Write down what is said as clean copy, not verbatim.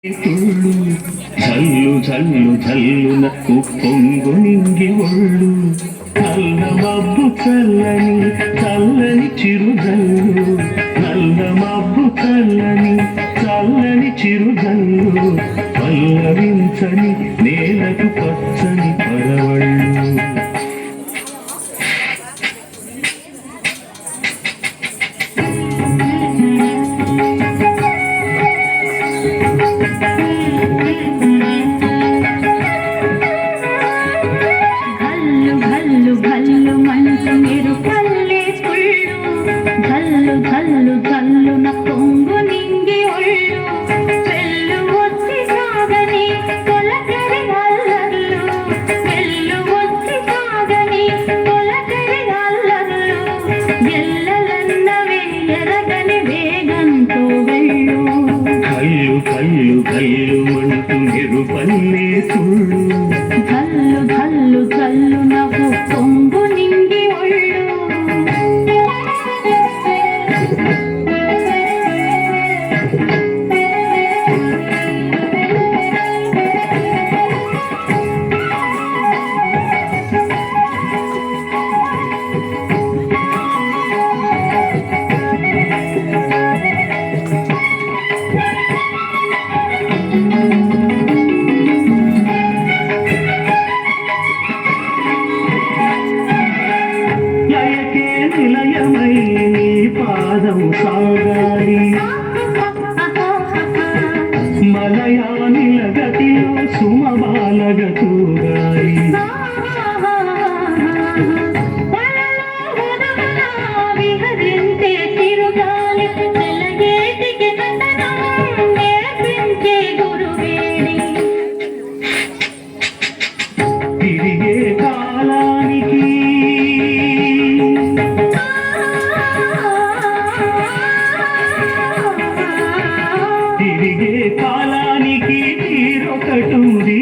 జల్లు జల్లు జల్లున ఉప్పొంగు నింగి ఒళ్ళు నల్ల మబ్బు చల్లని చల్లని చిరుజల్లు నల్ల మబ్బు చల్లని చల్లని చిరుజల్లు పల్లవించని నేలకు పచ్చని పరవళ్ళు ధల్లు ధల్లు న పొంగు నింగి ఒళ్ళు వెళ్ళు వచ్చి సాగని తొలకరి అల్లర్లు వెళ్ళు వచ్చి సాగని తొలకరి అల్లర్లు ఎల్లలన్నవే ఎరగని వేగంతో వెళ్ళు కళ్ళు కళ్ళు కళ్ళు మంటూ ఎరుపల్లే తుళ్ళు ధల్లు ధల్లు ధల్లు నవ్వు పొంగు నింగి ఒళ్ళు నిలయమై నీ పాదం సాగాలి మలయానిల గతిలో సుమబాలగతూగాలి విహరించే తిరుగాలి వెలగేటికి నేర్పించే గురువేడి తిరిగే కాలానికి తిరిగే కాలానికి తీరొకటుంది